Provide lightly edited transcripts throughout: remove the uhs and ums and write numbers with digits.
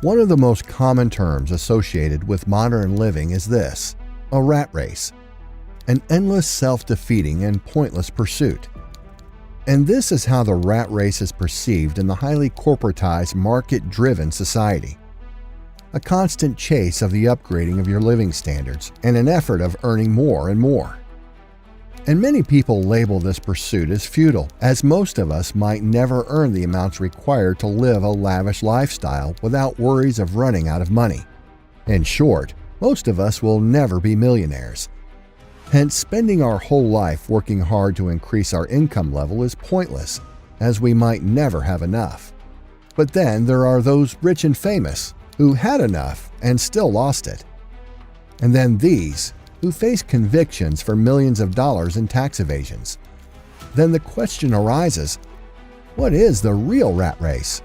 One of the most common terms associated with modern living is this: a rat race, an endless self-defeating and pointless pursuit. And this is how the rat race is perceived in the highly corporatized, market-driven society. A constant chase of the upgrading of your living standards and an effort of earning more and more. And many people label this pursuit as futile, as most of us might never earn the amounts required to live a lavish lifestyle without worries of running out of money. In short, most of us will never be millionaires. Hence, spending our whole life working hard to increase our income level is pointless, as we might never have enough. But then there are those rich and famous who had enough and still lost it. And then these, who face convictions for millions of dollars in tax evasions. Then the question arises, what is the real rat race?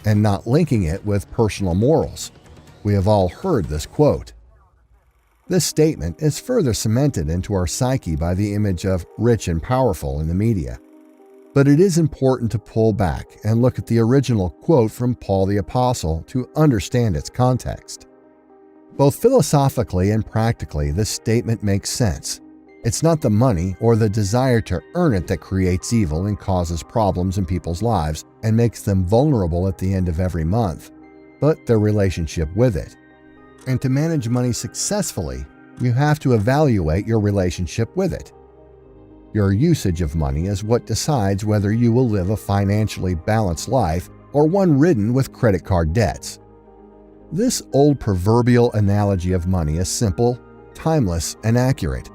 And not linking it with personal morals. We have all heard this quote. This statement is further cemented into our psyche by the image of rich and powerful in the media. But it is important to pull back and look at the original quote from Paul the Apostle to understand its context. Both philosophically and practically, this statement makes sense. It's not the money or the desire to earn it that creates evil and causes problems in people's lives and makes them vulnerable at the end of every month, but their relationship with it. And to manage money successfully, you have to evaluate your relationship with it. Your usage of money is what decides whether you will live a financially balanced life or one ridden with credit card debts. This old proverbial analogy of money is simple, timeless, and accurate,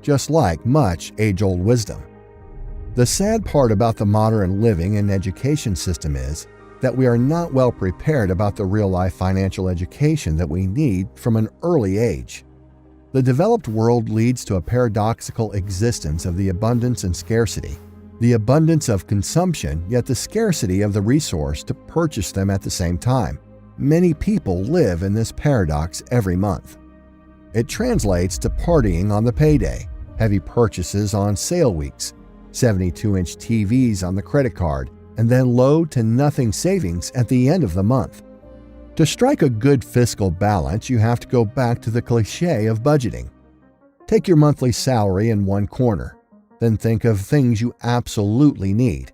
just like much age-old wisdom. The sad part about the modern living and education system is that we are not well prepared about the real-life financial education that we need from an early age. The developed world leads to a paradoxical existence of the abundance and scarcity, the abundance of consumption, yet the scarcity of the resource to purchase them at the same time. Many people live in this paradox every month. It translates to partying on the payday, heavy purchases on sale weeks, 72-inch TVs on the credit card, and then low to nothing savings at the end of the month. To strike a good fiscal balance, you have to go back to the cliché of budgeting. Take your monthly salary in one corner, then think of things you absolutely need.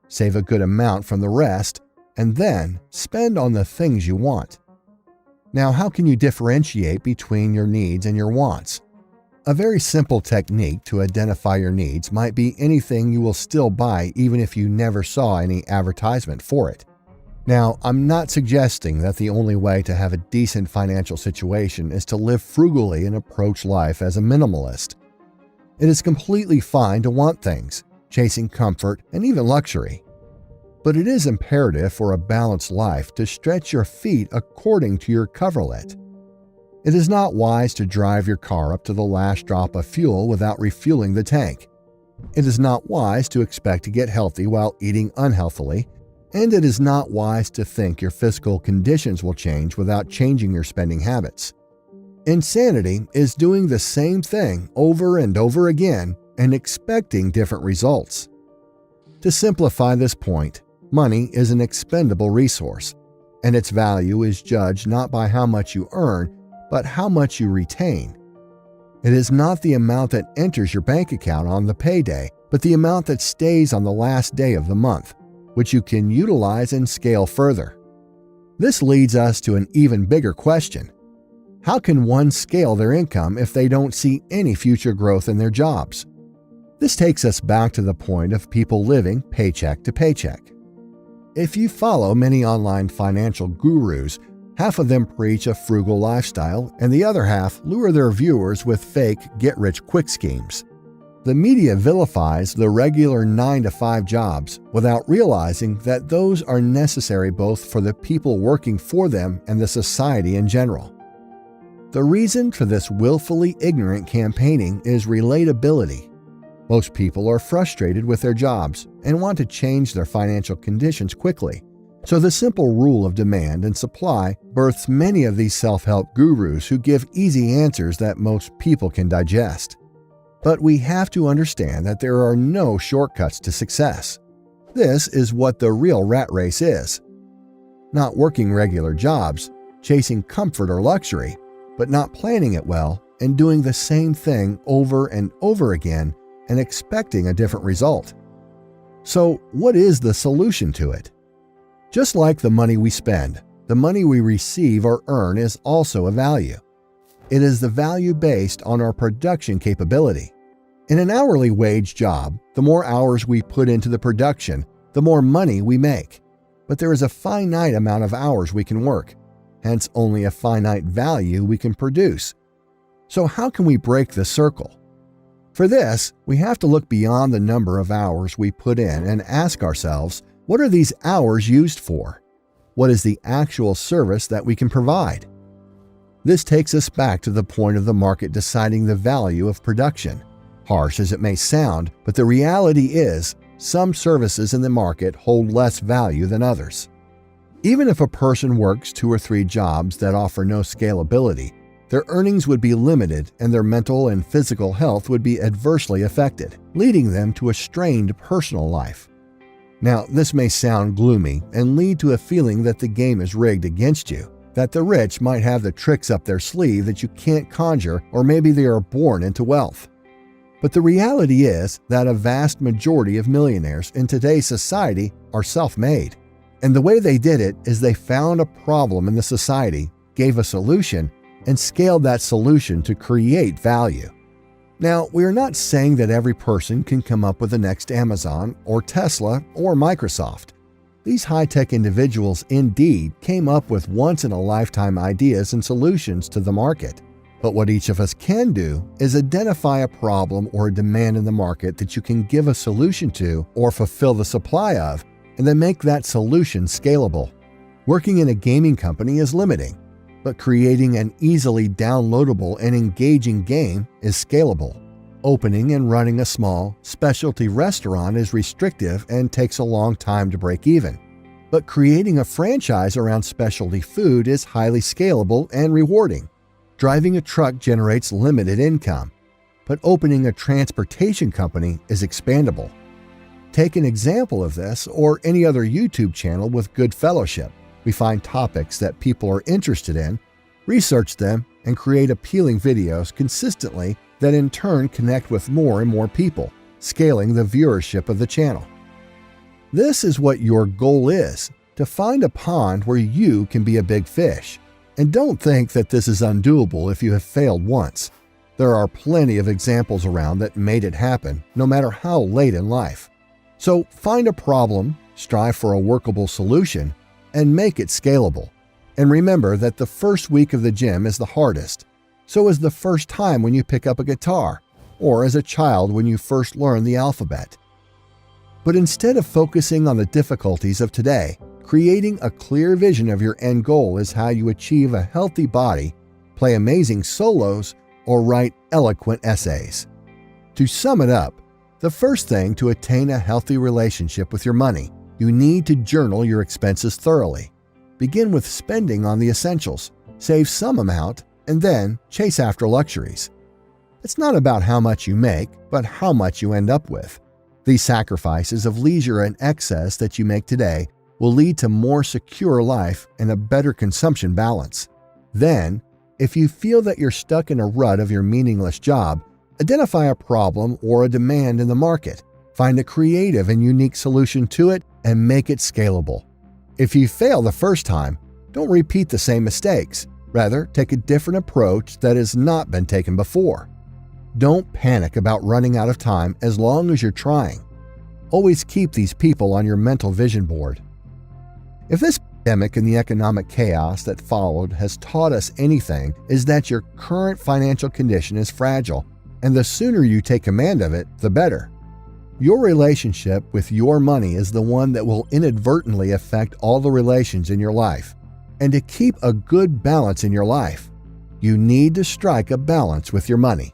Save a good amount from the rest, and then spend on the things you want. Now, how can you differentiate between your needs and your wants? A very simple technique to identify your needs might be anything you will still buy even if you never saw any advertisement for it. Now, I'm not suggesting that the only way to have a decent financial situation is to live frugally and approach life as a minimalist. It is completely fine to want things, chasing comfort and even luxury. But it is imperative for a balanced life to stretch your feet according to your coverlet. It is not wise to drive your car up to the last drop of fuel without refueling the tank. It is not wise to expect to get healthy while eating unhealthily, and it is not wise to think your physical conditions will change without changing your spending habits. Insanity is doing the same thing over and over again and expecting different results. To simplify this point, money is an expendable resource, and its value is judged not by how much you earn, but how much you retain. It is not the amount that enters your bank account on the payday, but the amount that stays on the last day of the month, which you can utilize and scale further. This leads us to an even bigger question. How can one scale their income if they don't see any future growth in their jobs? This takes us back to the point of people living paycheck to paycheck. If you follow many online financial gurus, half of them preach a frugal lifestyle, and the other half lure their viewers with fake get-rich-quick schemes. The media vilifies the regular 9-to-5 jobs without realizing that those are necessary both for the people working for them and the society in general. The reason for this willfully ignorant campaigning is relatability. Most people are frustrated with their jobs and want to change their financial conditions quickly. So the simple rule of demand and supply births many of these self-help gurus who give easy answers that most people can digest. But we have to understand that there are no shortcuts to success. This is what the real rat race is. Not working regular jobs, chasing comfort or luxury, but not planning it well and doing the same thing over and over again and expecting a different result. So, what is the solution to it? Just like the money we spend, the money we receive or earn is also a value. It is the value based on our production capability. In an hourly wage job, the more hours we put into the production, the more money we make. But there is a finite amount of hours we can work, hence only a finite value we can produce. So how can we break the circle? For this, we have to look beyond the number of hours we put in and ask ourselves, what are these hours used for? What is the actual service that we can provide? This takes us back to the point of the market deciding the value of production. Harsh as it may sound, but the reality is, some services in the market hold less value than others. Even if a person works 2 or 3 jobs that offer no scalability, their earnings would be limited and their mental and physical health would be adversely affected, leading them to a strained personal life. Now, this may sound gloomy and lead to a feeling that the game is rigged against you, that the rich might have the tricks up their sleeve that you can't conjure, or maybe they are born into wealth. But the reality is that a vast majority of millionaires in today's society are self-made. And the way they did it is they found a problem in the society, gave a solution, and scaled that solution to create value. Now, we are not saying that every person can come up with the next Amazon or Tesla or Microsoft. These high-tech individuals indeed came up with once-in-a-lifetime ideas and solutions to the market. But what each of us can do is identify a problem or a demand in the market that you can give a solution to or fulfill the supply of, and then make that solution scalable. Working in a gaming company is limiting, but creating an easily downloadable and engaging game is scalable. Opening and running a small, specialty restaurant is restrictive and takes a long time to break even. But creating a franchise around specialty food is highly scalable and rewarding. Driving a truck generates limited income, but opening a transportation company is expandable. Take an example of this or any other YouTube channel with good fellowship. We find topics that people are interested in, research them, and create appealing videos consistently that in turn connect with more and more people, scaling the viewership of the channel. This is what your goal is, to find a pond where you can be a big fish. And don't think that this is undoable if you have failed once. There are plenty of examples around that made it happen, no matter how late in life. So find a problem, strive for a workable solution, and make it scalable. And remember that the first week of the gym is the hardest. So is the first time when you pick up a guitar, or as a child when you first learn the alphabet. But instead of focusing on the difficulties of today, creating a clear vision of your end goal is how you achieve a healthy body, play amazing solos, or write eloquent essays. To sum it up, the first thing to attain a healthy relationship with your money, you need to journal your expenses thoroughly. Begin with spending on the essentials, save some amount, and then chase after luxuries. It's not about how much you make, but how much you end up with. These sacrifices of leisure and excess that you make today will lead to more secure life and a better consumption balance. Then, if you feel that you're stuck in a rut of your meaningless job, identify a problem or a demand in the market, find a creative and unique solution to it, and make it scalable. If you fail the first time, don't repeat the same mistakes. Rather, take a different approach that has not been taken before. Don't panic about running out of time as long as you're trying. Always keep these people on your mental vision board. If this pandemic and the economic chaos that followed has taught us anything, is that your current financial condition is fragile, and the sooner you take command of it, the better. Your relationship with your money is the one that will inadvertently affect all the relations in your life. And to keep a good balance in your life, you need to strike a balance with your money.